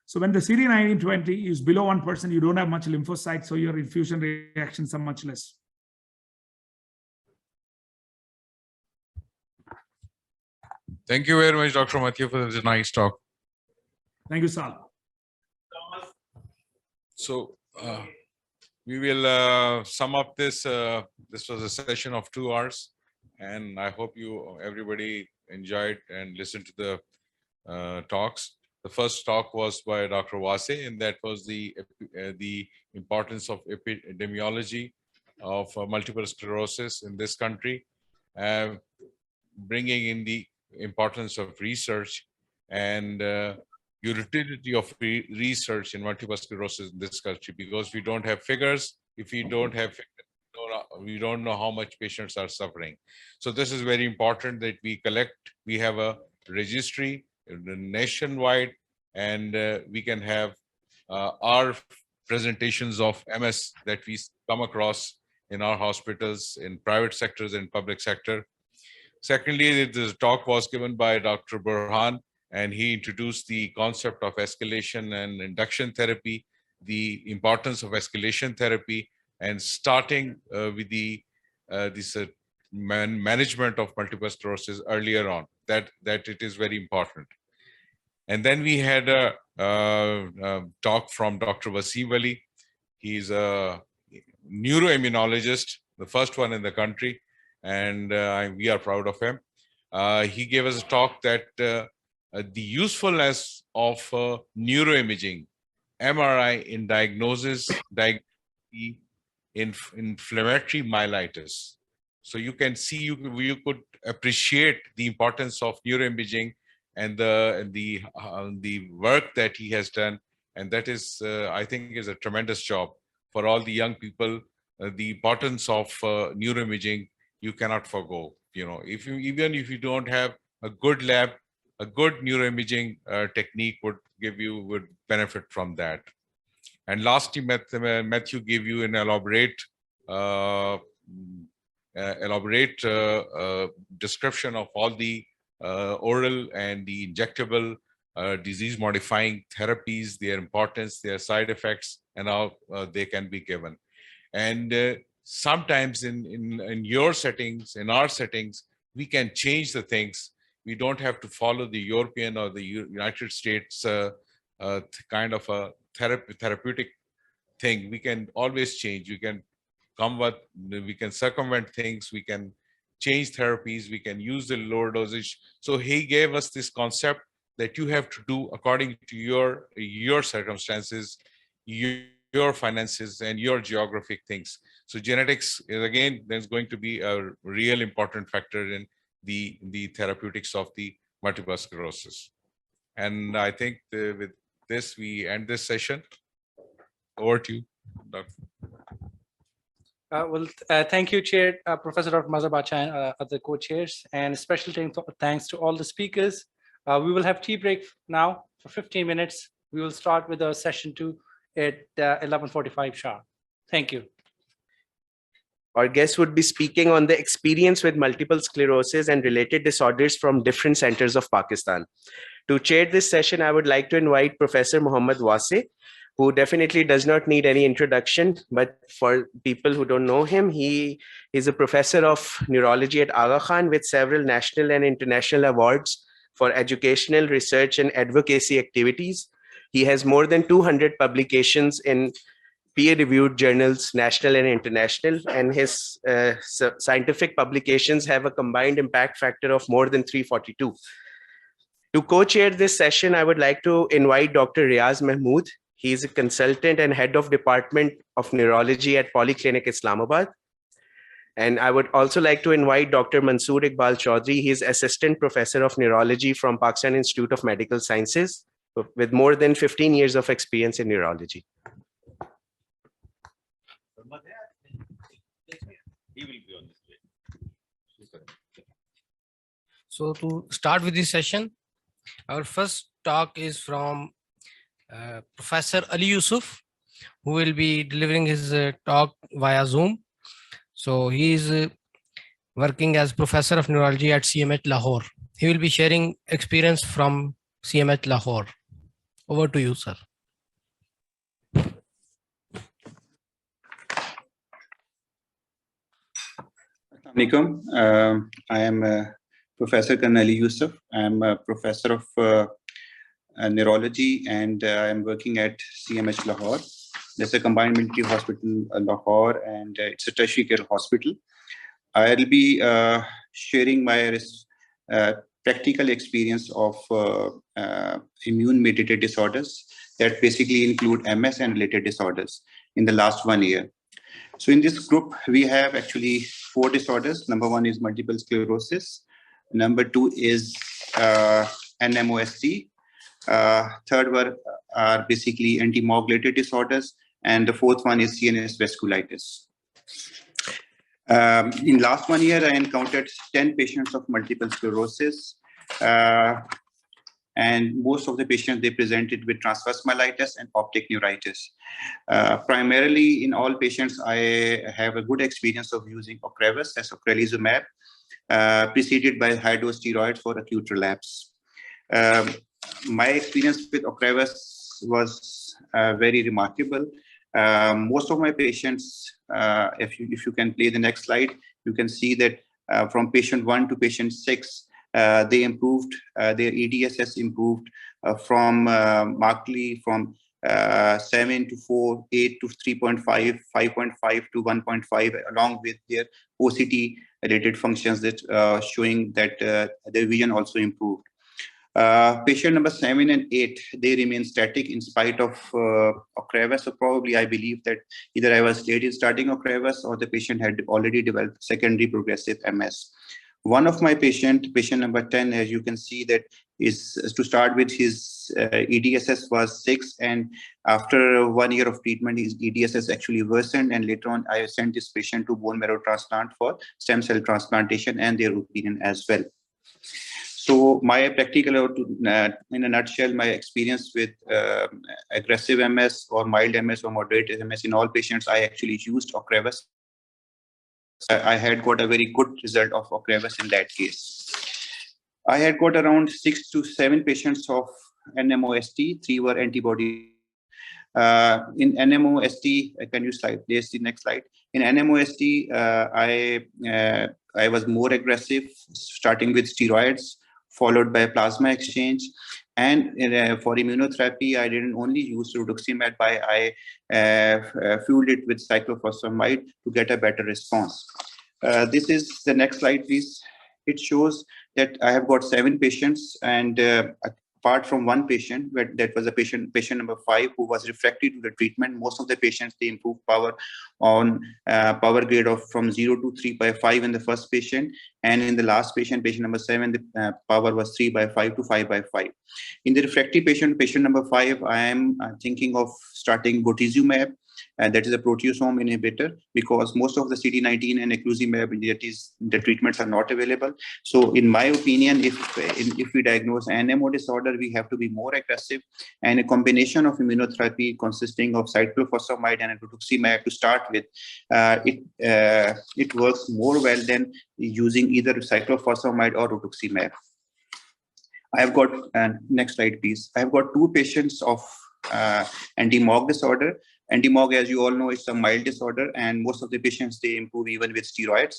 So when the CD19-20 is below 1%, you don't have much lymphocytes, so your infusion reactions are much less. Thank you very much, Dr. Mathew, for this nice talk. Thank you, Sal. So we will sum up this. This was a session of 2 hours, and I hope everybody enjoyed and listened to the talks. The first talk was by Dr. Wase, and that was the importance of epidemiology of multiple sclerosis in this country, bringing in the importance of research and utility of research in multiple sclerosis in this country, because we don't have figures. If we don't have figures, we don't know how much patients are suffering. So this is very important that we collect. We have a registry nationwide, and we can have our presentations of MS that we come across in our hospitals, in private sectors and public sector. Secondly, this talk was given by Dr. Burhan, and he introduced the concept of escalation and induction therapy the importance of escalation therapy and starting with the management of multiple sclerosis earlier on, that it is very important. And then we had a talk from Dr. Wasim Ali. He's a neuroimmunologist, the first one in the country, and we are proud of him. He gave us a talk that the usefulness of neuroimaging, MRI in diagnosis in inflammatory myelitis. So you can see, you could appreciate the importance of neuroimaging and the work that he has done, and that is, I think, is a tremendous job for all the young people. The importance of neuroimaging you cannot forgo. Even if you don't have a good lab, a good neuroimaging technique would benefit from that. And lastly, Mathew gave you an elaborate description of all the oral and the injectable disease-modifying therapies, their importance, their side effects, and how they can be given. And sometimes in your settings, in our settings, we can change the things. We don't have to follow the European or the United States kind of a therapeutic thing. We can always change. We can circumvent things. We can change therapies. We can use the lower dosage. So he gave us this concept that you have to do according to your circumstances, your finances, and your geographic things. So genetics is, again, there's going to be a real important factor in the therapeutics of the multiple sclerosis. And I think with this, we end this session. Over to you, Dr. Thank you, Chair, Professor Dr. Mazabacha, and other co-chairs, and special thanks to all the speakers. We will have tea break now for 15 minutes. We will start with session 2 at 11:45 sharp. Thank you. Our guests would be speaking on the experience with multiple sclerosis and related disorders from different centers of Pakistan. To chair this session, I would like to invite Professor Muhammad Wase, who definitely does not need any introduction, but for people who don't know him, he is a professor of neurology at Aga Khan with several national and international awards for educational, research, and advocacy activities. He has more than 200 publications in peer-reviewed journals, national and international, and his scientific publications have a combined impact factor of more than 342. To co-chair this session, I would like to invite Dr. Riaz Mahmood. He is a consultant and head of Department of Neurology at Polyclinic Islamabad. And I would also like to invite Dr. Mansoor Iqbal Chaudhry. He is Assistant Professor of Neurology from Pakistan Institute of Medical Sciences with more than 15 years of experience in neurology. So to start with this session, our first talk is from Professor Ali Yusuf, who will be delivering his talk via Zoom. So he is working as Professor of Neurology at CMH Lahore. He will be sharing experience from CMH Lahore. Over to you, sir. Assalamualaikum. I am Professor Ali Yusuf. I am a professor of neurology, and I am working at CMH Lahore. That's a combined military hospital, Lahore, and it's a tertiary care hospital. I'll be sharing my practical experience of immune-mediated disorders that basically include MS and related disorders in the last 1 year. So in this group, we have actually 4 disorders. Number 1 is multiple sclerosis. Number 2 is NMOSD. Third one are basically anti-MOG-related disorders. And the 4th one is CNS vasculitis. In last 1 year, I encountered 10 patients of multiple sclerosis. And most of the patients, they presented with transverse myelitis and optic neuritis. Primarily in all patients, I have a good experience of using Ocrevus as ocrelizumab, preceded by high-dose steroids for acute relapse. My experience with Ocrevus was very remarkable. Most of my patients, if you can play the next slide, you can see that from patient 1 to patient 6, they improved, their EDSS improved markedly from 7 to 4, 8 to 3.5, 5.5 to 1.5, along with their OCT related functions that showing that their vision also improved. Patient number 7 and 8, they remain static in spite of Ocrevus. So probably I believe that either I was late in starting Ocrevus or the patient had already developed secondary progressive MS. One of my patient number 10, as you can see, that is to start with, his EDSS was 6, and after 1 year of treatment, his EDSS actually worsened, and later on I sent this patient to bone marrow transplant for stem cell transplantation and their opinion as well. So my practical, in a nutshell, my experience with aggressive MS or mild MS or moderate MS, in all patients, I actually used Ocrevus. I had got a very good result of Ocrevus in that case. I had got around 6 to 7 patients of NMOST, 3 were antibody. In NMOST, can you place the next slide? In NMOST, I was more aggressive, starting with steroids, followed by plasma exchange. And for immunotherapy, I didn't only use rituximab, I fueled it with cyclophosphamide to get a better response. This is the next slide, please. It shows that I have got 7 patients, and apart from one patient, that was a patient number 5, who was refractory to the treatment. Most of the patients, they improved power on power grade of from 0 to 3/5 in the first patient, and in the last patient number 7, the power was 3/5 to 5/5. In the refractory patient number 5, I am thinking of starting bortezomib, that is a proteasome inhibitor, because most of the CD19 and eculizumab, the treatments are not available. So in my opinion, if we diagnose an NMO disorder, we have to be more aggressive, and a combination of immunotherapy consisting of cyclophosphamide and rituximab to start with, it works more well than using either cyclophosphamide or rituximab. I have got, next slide please. I have got 2 patients of anti-MOG disorder. Anti-MOG, as you all know, is a mild disorder, and most of the patients, they improve even with steroids.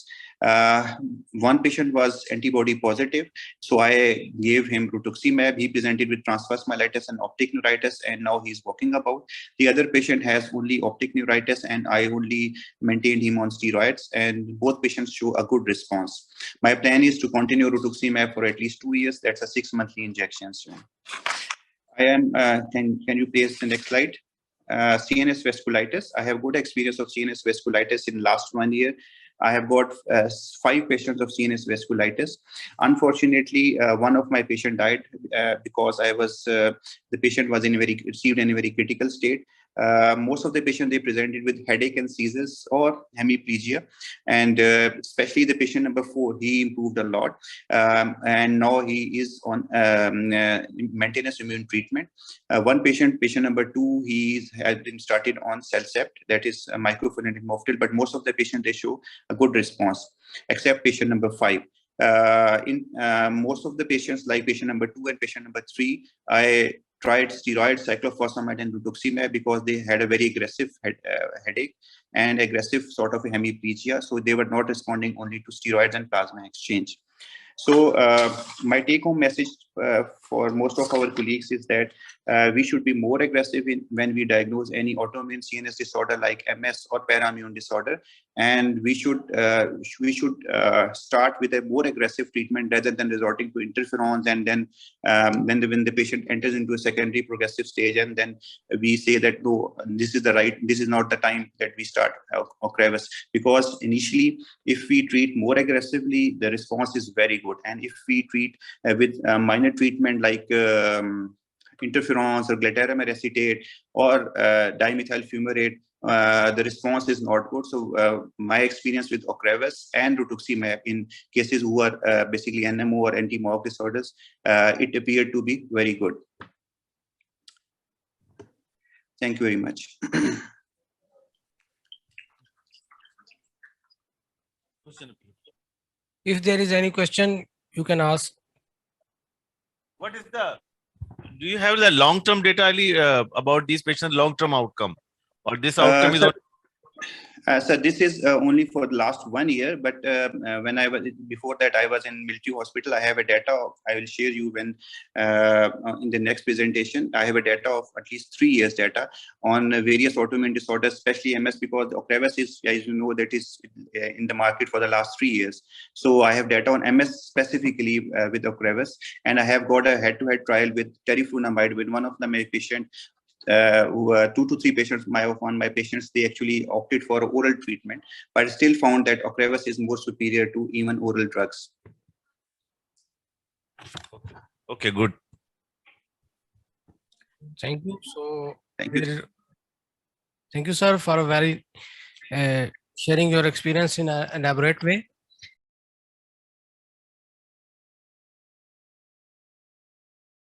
One patient was antibody positive, so I gave him rituximab. He presented with transverse myelitis and optic neuritis, and now he's walking about. The other patient has only optic neuritis, and I only maintained him on steroids, and both patients show a good response. My plan is to continue rituximab for at least 2 years. That's a 6-monthly injection. So I am, can you place the next slide? CNS vasculitis. I have good experience of CNS vasculitis in last 1 year. I have got 5 patients of CNS vasculitis. Unfortunately, one of my patient died because the patient was received in a very critical state. Most of the patients, they presented with headache and seizures or hemiplegia, and especially the patient number 4, he improved a lot, and now he is on maintenance immune treatment. One patient number 2, he has been started on Celcept, that is a mycophenolic mofetil, but most of the patients, they show a good response, except patient number 5. In most of the patients, like patient number 2 and patient number 3, I tried steroids, cyclophosphamide, and rituximab because they had a very aggressive headache and aggressive sort of a hemiplegia. So they were not responding only to steroids and plasma exchange. So my take-home message for most of our colleagues is that we should be more aggressive when we diagnose any autoimmune CNS disorder like MS or para'immune disorder, and we should start with a more aggressive treatment rather than resorting to interferons, and then when the patient enters into a secondary progressive stage, and then we say that no, this is not the time that we start Ocrevus, because initially, if we treat more aggressively, the response is very good, and if we treat with minor treatment like interferons or glatiramer acetate or dimethyl fumarate, the response is not good. So my experience with Ocrevus and rituximab in cases who are basically NMO or anti-MOG disorders, it appeared to be very good. Thank you very much. If there is any question, you can ask. What is the do you have the long-term data, Ali, about these patients' long-term outcome, or this outcome is? So this is only for the last 1 year, but when I was before that I was in Mathew Hospital. I have a data. I will share you when in the next presentation. I have a data of at least 3 years data on various autoimmune disorders, especially MS, because Ocrevus is, as you know, that is in the market for the last 3 years. So I have data on MS specifically with Ocrevus, and I have got a head-to-head trial with teriflunomide with one of the patient. 2 to 3 patients, my patients, they actually opted for oral treatment, but still found that Ocrevus is more superior to even oral drugs. Okay, good. Thank you. So, Thank you. Thank you, sir, for a very sharing your experience in an elaborate way.